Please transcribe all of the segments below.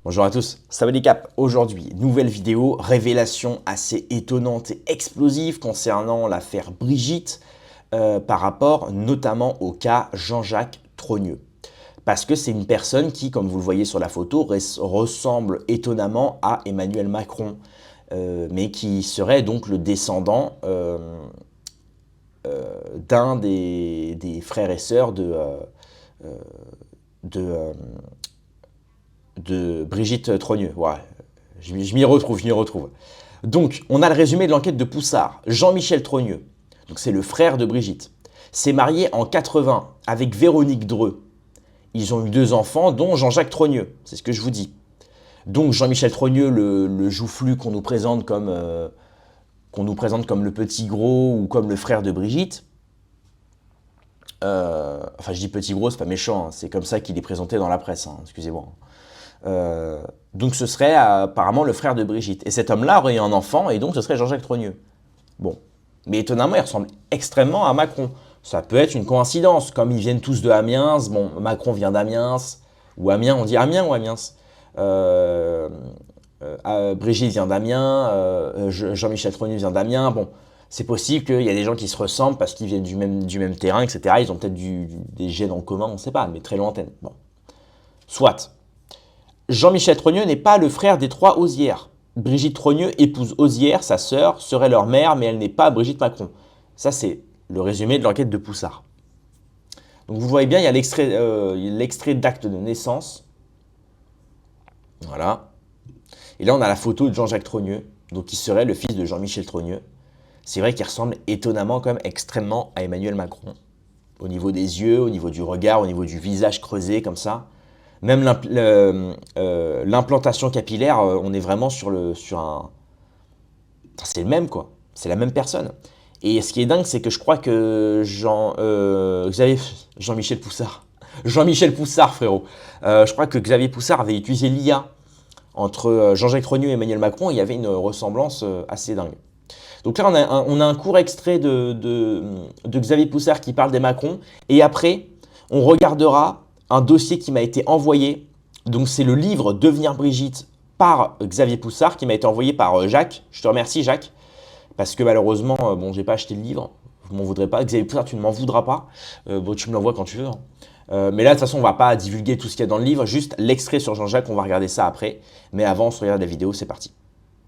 Bonjour à tous, ça va les caps. Aujourd'hui, nouvelle vidéo, révélation assez étonnante et explosive concernant l'affaire Brigitte par rapport notamment au cas Jean-Jacques Trogneux. Parce que c'est une personne qui, comme vous le voyez sur la photo, ressemble étonnamment à Emmanuel Macron, mais qui serait donc le descendant d'un des frères et sœurs de Brigitte Trogneux. Ouais, je m'y retrouve. Donc, on a le résumé de l'enquête de Poussard. Jean-Michel Trogneux, donc c'est le frère de Brigitte, s'est marié en 80 avec Véronique Dreux. Ils ont eu 2 enfants, dont Jean-Jacques Trogneux, c'est ce que je vous dis. Donc Jean-Michel Trogneux, le joufflu qu'on nous présente comme le petit gros ou comme le frère de Brigitte. Enfin, je dis petit gros, c'est pas méchant, hein, c'est comme ça qu'il est présenté dans la presse, hein, excusez-moi. Donc ce serait apparemment le frère de Brigitte. Et cet homme-là aurait eu un enfant, et donc ce serait Jean-Jacques Trogneux. Bon. Mais étonnamment, il ressemble extrêmement à Macron. Ça peut être une coïncidence, comme ils viennent tous de Amiens. Bon, Macron vient d'Amiens, ou Amiens, on dit Amiens ou Amiens. Brigitte vient d'Amiens, Jean-Michel Trogneux vient d'Amiens. Bon, c'est possible qu'il y a des gens qui se ressemblent parce qu'ils viennent du même terrain, etc. Ils ont peut-être des gènes en commun, on ne sait pas, mais très lointaines. Bon. Soit. Jean-Michel Trogneux n'est pas le frère des 3 Osières. Brigitte Trogneux épouse Osière, sa sœur, serait leur mère, mais elle n'est pas Brigitte Macron. Ça, c'est le résumé de l'enquête de Poussard. Donc vous voyez bien, il y a l'extrait d'acte de naissance. Voilà. Et là, on a la photo de Jean-Jacques Trogneux, donc qui serait le fils de Jean-Michel Trogneux. C'est vrai qu'il ressemble étonnamment, quand même, extrêmement à Emmanuel Macron. Au niveau des yeux, au niveau du regard, au niveau du visage creusé, comme ça. Même l'implantation capillaire, on est vraiment sur un... C'est le même, quoi. C'est la même personne. Et ce qui est dingue, c'est que je crois que Jean-Michel Poussard. Jean-Michel Poussard, frérot. Je crois que Xavier Poussard avait utilisé l'IA entre Jean-Jacques Trogneux et Emmanuel Macron. Et il y avait une ressemblance assez dingue. Donc là, on a un court extrait de Xavier Poussard qui parle des Macron. Et après, on regardera un dossier qui m'a été envoyé. Donc c'est le livre Devenir Brigitte par Xavier Poussard qui m'a été envoyé par Jacques. Je te remercie, Jacques. Parce que malheureusement, bon, j'ai pas acheté le livre. Vous m'en voudrez pas. Xavier Poussard, tu ne m'en voudras pas. Bon, tu me l'envoies quand tu veux, hein. Mais là, de toute façon, on va pas divulguer tout ce qu'il y a dans le livre. Juste l'extrait sur Jean-Jacques, on va regarder ça après. Mais avant, on se regarde la vidéo, c'est parti.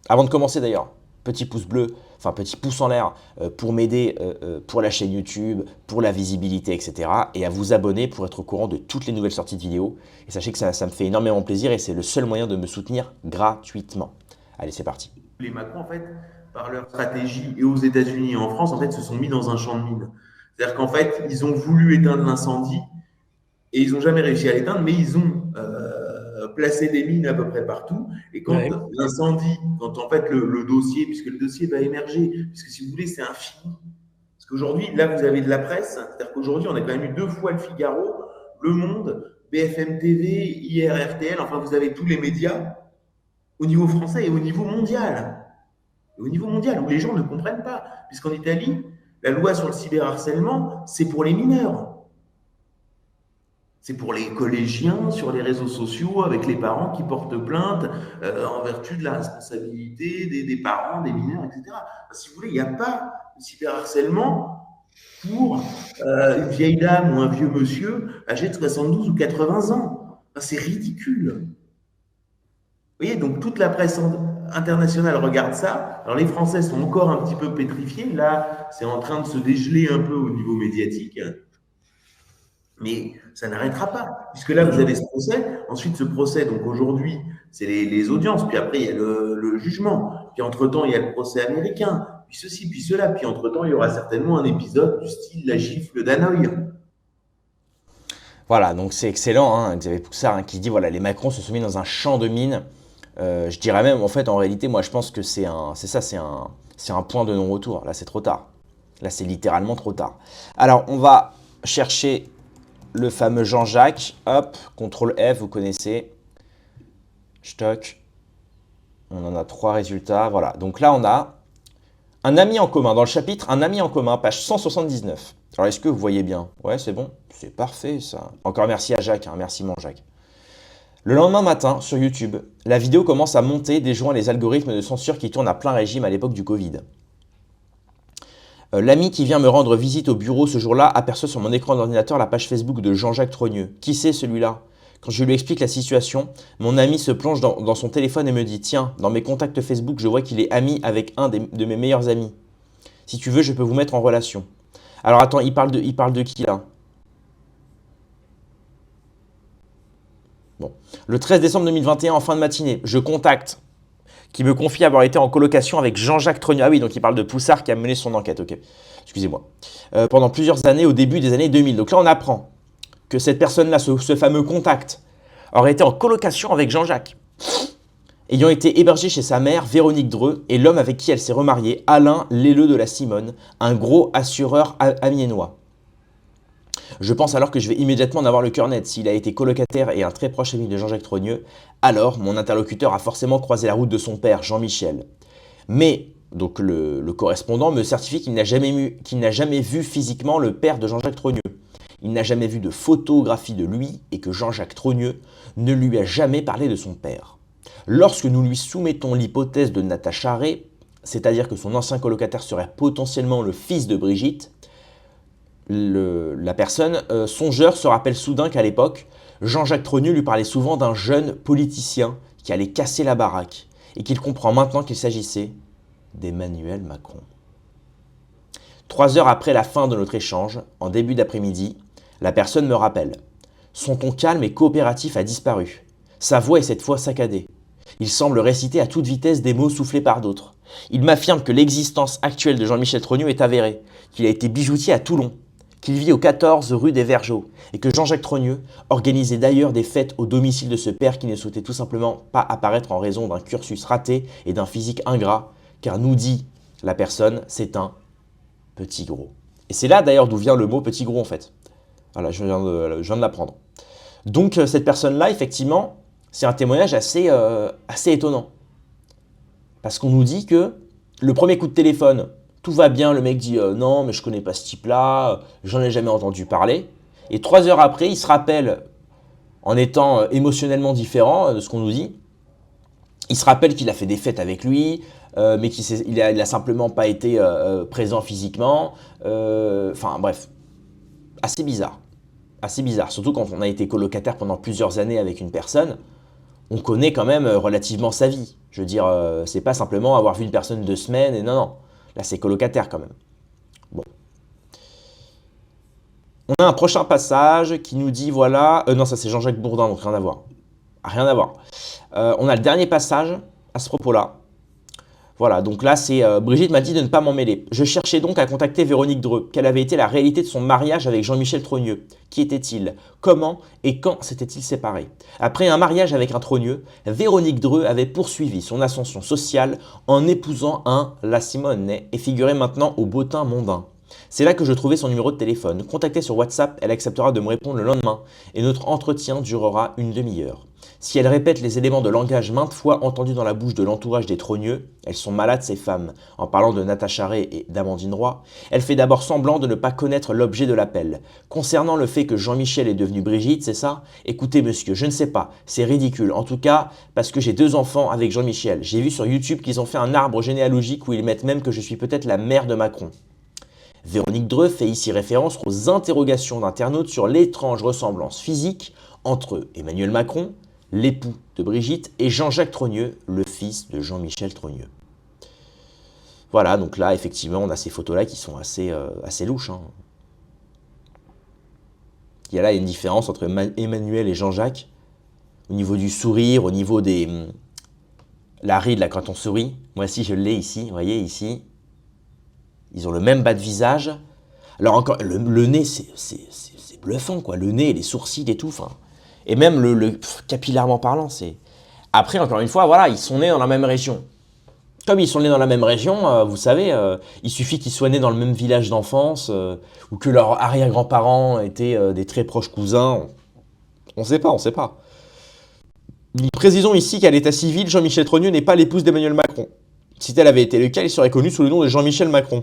Avant de commencer d'ailleurs, petit pouce bleu, enfin petit pouce en l'air pour m'aider pour la chaîne YouTube, pour la visibilité, etc. Et à vous abonner pour être au courant de toutes les nouvelles sorties de vidéos. Et sachez que ça me fait énormément plaisir et c'est le seul moyen de me soutenir gratuitement. Allez, c'est parti. Les Macron, en fait, par leur stratégie, et aux États-Unis et en France, en fait, se sont mis dans un champ de mine. C'est-à-dire qu'en fait, ils ont voulu éteindre l'incendie et ils n'ont jamais réussi à l'éteindre, mais ils ont placé des mines à peu près partout. Et quand Ouais. l'incendie, quand en fait le dossier, puisque le dossier va émerger, puisque si vous voulez, c'est infini. Parce qu'aujourd'hui, là, vous avez de la presse, c'est-à-dire qu'aujourd'hui, on a quand même eu 2 fois le Figaro, Le Monde, BFM TV, IR, RTL, enfin, vous avez tous les médias au niveau français et au niveau mondial. Et au niveau mondial, où les gens ne comprennent pas. Puisqu'en Italie, la loi sur le cyberharcèlement, c'est pour les mineurs. C'est pour les collégiens sur les réseaux sociaux avec les parents qui portent plainte en vertu de la responsabilité des parents, des mineurs, etc. Si vous voulez, il n'y a pas de cyberharcèlement pour une vieille dame ou un vieux monsieur âgé de 72 ou 80 ans. C'est ridicule. Vous voyez, donc toute la presse internationale regarde ça. Alors les Français sont encore un petit peu pétrifiés. Là, c'est en train de se dégeler un peu au niveau médiatique. Mais ça n'arrêtera pas. Puisque là, vous avez ce procès. Ensuite, ce procès, donc aujourd'hui, c'est les audiences. Puis après, il y a le jugement. Puis entre-temps, il y a le procès américain. Puis ceci, puis cela. Puis entre-temps, il y aura certainement un épisode du style La gifle d'Hanoï. Voilà, donc c'est excellent, hein, Xavier Poussard hein, qui dit voilà, les Macron se sont mis dans un champ de mine. Je dirais même, en fait, en réalité, moi, je pense que c'est un point de non-retour. Là, c'est trop tard. Là, c'est littéralement trop tard. Alors, on va chercher le fameux Jean-Jacques. Hop, CTRL F, vous connaissez. Stock. On en a 3 résultats. Voilà. Donc là, on a un ami en commun. Dans le chapitre, un ami en commun, page 179. Alors, est-ce que vous voyez bien? Ouais, c'est bon. C'est parfait, ça. Encore merci à Jacques. Hein. Merci, mon Jacques. Le lendemain matin, sur YouTube, la vidéo commence à monter, déjouant les algorithmes de censure qui tournent à plein régime à l'époque du Covid. L'ami qui vient me rendre visite au bureau ce jour-là aperçoit sur mon écran d'ordinateur la page Facebook de Jean-Jacques Trogneux. Qui c'est celui-là? Quand je lui explique la situation, mon ami se plonge dans son téléphone et me dit « Tiens, dans mes contacts Facebook, je vois qu'il est ami avec un de mes meilleurs amis. Si tu veux, je peux vous mettre en relation. » Alors attends, il parle de qui là? Bon. Le 13 décembre 2021, en fin de matinée, je contacte qui me confie avoir été en colocation avec Jean-Jacques Trogneux. Ah oui, donc il parle de Poussard qui a mené son enquête, ok. Excusez-moi. Pendant plusieurs années, au début des années 2000. Donc là, on apprend que cette personne-là, ce fameux contact, aurait été en colocation avec Jean-Jacques, ayant été hébergé chez sa mère, Véronique Dreux, et l'homme avec qui elle s'est remariée, Alain Lelleux de la Simone, un gros assureur amiénois. Je pense alors que je vais immédiatement en avoir le cœur net. S'il a été colocataire et un très proche ami de Jean-Jacques Trogneux, alors mon interlocuteur a forcément croisé la route de son père, Jean-Michel. Mais, donc le correspondant me certifie qu'il n'a jamais vu physiquement le père de Jean-Jacques Trogneux. Il n'a jamais vu de photographie de lui et que Jean-Jacques Trogneux ne lui a jamais parlé de son père. Lorsque nous lui soumettons l'hypothèse de Natacha Ray, c'est-à-dire que son ancien colocataire serait potentiellement le fils de Brigitte, la personne songeur se rappelle soudain qu'à l'époque, Jean-Jacques Trogneux lui parlait souvent d'un jeune politicien qui allait casser la baraque et qu'il comprend maintenant qu'il s'agissait d'Emmanuel Macron. 3 heures après la fin de notre échange, en début d'après-midi, la personne me rappelle. Son ton calme et coopératif a disparu. Sa voix est cette fois saccadée. Il semble réciter à toute vitesse des mots soufflés par d'autres. Il m'affirme que l'existence actuelle de Jean-Michel Trogneux est avérée, qu'il a été bijoutier à Toulon, qu'il vit au 14 rue des Vergeaux et que Jean-Jacques Trogneux organisait d'ailleurs des fêtes au domicile de ce père qui ne souhaitait tout simplement pas apparaître en raison d'un cursus raté et d'un physique ingrat, car nous dit la personne, c'est un petit gros. Et c'est là d'ailleurs d'où vient le mot petit gros en fait. Voilà, je viens de l'apprendre. Donc cette personne-là, effectivement, c'est un témoignage assez étonnant. Parce qu'on nous dit que le premier coup de téléphone, tout va bien, le mec dit non, mais je connais pas ce type-là, j'en ai jamais entendu parler. Et 3 heures après, il se rappelle, en étant émotionnellement différent de ce qu'on nous dit, il se rappelle qu'il a fait des fêtes avec lui, mais qu'il a simplement pas été présent physiquement. Enfin bref, assez bizarre. Assez bizarre, surtout quand on a été colocataire pendant plusieurs années avec une personne, on connaît quand même relativement sa vie. Je veux dire, c'est pas simplement avoir vu une personne 2 semaines et non. Là, c'est colocataire quand même. Bon. On a un prochain passage qui nous dit, voilà... non, ça c'est Jean-Jacques Bourdin, donc rien à voir. Rien à voir. On a le dernier passage à ce propos-là. Voilà, donc là, c'est Brigitte m'a dit de ne pas m'en mêler. Je cherchais donc à contacter Véronique Dreux. Quelle avait été la réalité de son mariage avec Jean-Michel Trogneux? Qui était-il? Comment et quand s'étaient-ils séparés? Après un mariage avec un Trogneux, Véronique Dreux avait poursuivi son ascension sociale en épousant un La Simone et figurait maintenant au bottin mondain. C'est là que je trouvais son numéro de téléphone. Contactée sur WhatsApp, elle acceptera de me répondre le lendemain et notre entretien durera une demi-heure. Si elle répète les éléments de langage maintes fois entendus dans la bouche de l'entourage des Trogneux, elles sont malades ces femmes, en parlant de Natacha Ray et d'Amandine Roy, elle fait d'abord semblant de ne pas connaître l'objet de l'appel. Concernant le fait que Jean-Michel est devenu Brigitte, c'est ça? Écoutez monsieur, je ne sais pas, c'est ridicule. En tout cas, parce que j'ai 2 enfants avec Jean-Michel. J'ai vu sur YouTube qu'ils ont fait un arbre généalogique où ils mettent même que je suis peut-être la mère de Macron. Véronique Dreux fait ici référence aux interrogations d'internautes sur l'étrange ressemblance physique entre Emmanuel Macron, l'époux de Brigitte, et Jean-Jacques Trogneux, le fils de Jean-Michel Trogneux. Voilà, donc là, effectivement, on a ces photos-là qui sont assez louches. Hein. Il y a là une différence entre Emmanuel et Jean-Jacques, au niveau du sourire, au niveau des... la ride, là, quand on sourit. Moi aussi, je l'ai ici, vous voyez, ici. Ils ont le même bas de visage. Alors encore, le nez, c'est bluffant, quoi. Le nez, les sourcils et tout, enfin... Et même capillairement parlant, c'est... Après, encore une fois, voilà, ils sont nés dans la même région. Comme ils sont nés dans la même région, vous savez, il suffit qu'ils soient nés dans le même village d'enfance, ou que leurs arrière-grands-parents étaient des très proches cousins. On ne sait pas, on ne sait pas. Précisons ici qu'à l'état civil, Jean-Michel Trogneux n'est pas l'épouse d'Emmanuel Macron. Si tel avait été le cas, il serait connu sous le nom de Jean-Michel Macron.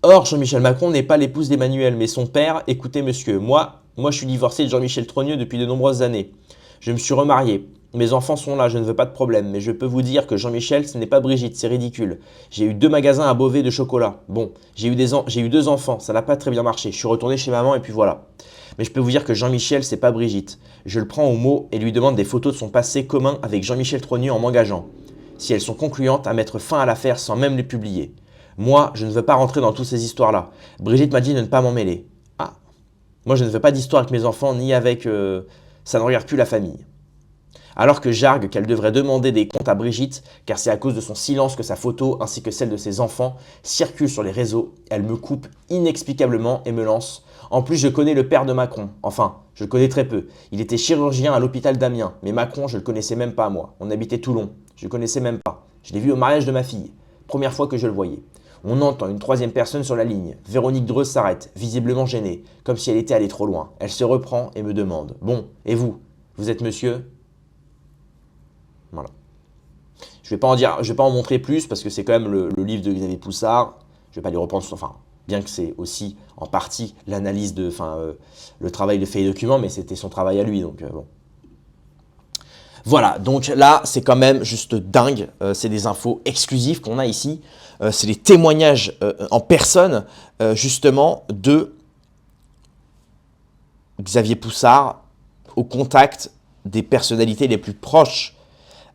Or, Jean-Michel Macron n'est pas l'épouse d'Emmanuel, mais son père. Écoutez, monsieur, moi, Moi, je suis divorcé de Jean-Michel Trogneux depuis de nombreuses années. Je me suis remarié. Mes enfants sont là, je ne veux pas de problème. Mais je peux vous dire que Jean-Michel, ce n'est pas Brigitte, c'est ridicule. J'ai eu 2 magasins à Beauvais de chocolat. Bon, j'ai eu 2 enfants, ça n'a pas très bien marché. Je suis retourné chez maman et puis voilà. Mais je peux vous dire que Jean-Michel, c'est pas Brigitte. Je le prends au mot et lui demande des photos de son passé commun avec Jean-Michel Trogneux en m'engageant, si elles sont concluantes, à mettre fin à l'affaire sans même les publier. Moi, je ne veux pas rentrer dans toutes ces histoires-là. Brigitte m'a dit de ne pas m'en mêler. Ah, moi je ne veux pas d'histoire avec mes enfants ni avec... ça ne regarde plus la famille. Alors que j'argue qu'elle devrait demander des comptes à Brigitte, car c'est à cause de son silence que sa photo ainsi que celle de ses enfants circulent sur les réseaux, elle me coupe inexplicablement et me lance. En plus, je connais le père de Macron. Enfin, je le connais très peu. Il était chirurgien à l'hôpital d'Amiens, mais Macron, je le connaissais même pas moi. On habitait Toulon. Je le connaissais même pas. Je l'ai vu au mariage de ma fille. Première fois que je le voyais. On entend une 3e personne sur la ligne. Véronique Dreux s'arrête, visiblement gênée, comme si elle était allée trop loin. Elle se reprend et me demande: bon, et vous? Vous êtes monsieur? Voilà. Je vais pas en montrer plus parce que c'est quand même le livre de Xavier Poussard. Je vais pas lui reprendre, enfin, bien que c'est aussi en partie l'analyse de, le travail de fait et document, mais c'était son travail à lui, donc bon. Voilà, donc là, c'est quand même juste dingue. C'est des infos exclusives qu'on a ici. C'est des témoignages en personne, justement, de Xavier Poussard au contact des personnalités les plus proches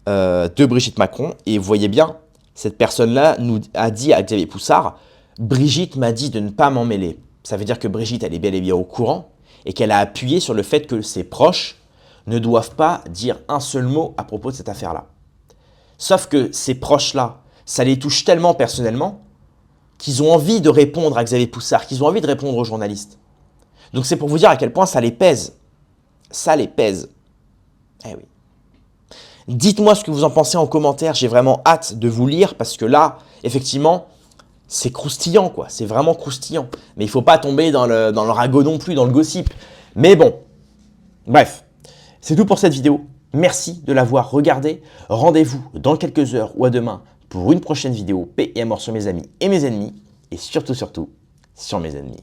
de Brigitte Macron. Et vous voyez bien, cette personne-là nous a dit à Xavier Poussard: Brigitte m'a dit de ne pas m'en mêler. Ça veut dire que Brigitte, elle est bel et bien au courant et qu'elle a appuyé sur le fait que ses proches ne doivent pas dire un seul mot à propos de cette affaire-là. Sauf que ces proches-là, ça les touche tellement personnellement qu'ils ont envie de répondre à Xavier Poussard, qu'ils ont envie de répondre aux journalistes. Donc c'est pour vous dire à quel point ça les pèse. Ça les pèse. Eh oui. Dites-moi ce que vous en pensez en commentaire, j'ai vraiment hâte de vous lire parce que là, effectivement, c'est croustillant quoi, c'est vraiment croustillant. Mais il ne faut pas tomber dans le ragot non plus, dans le gossip. Mais bon, bref, c'est tout pour cette vidéo. Merci de l'avoir regardée. Rendez-vous dans quelques heures ou à demain pour une prochaine vidéo paix et amour sur mes amis et mes ennemis. Et surtout, sur mes ennemis.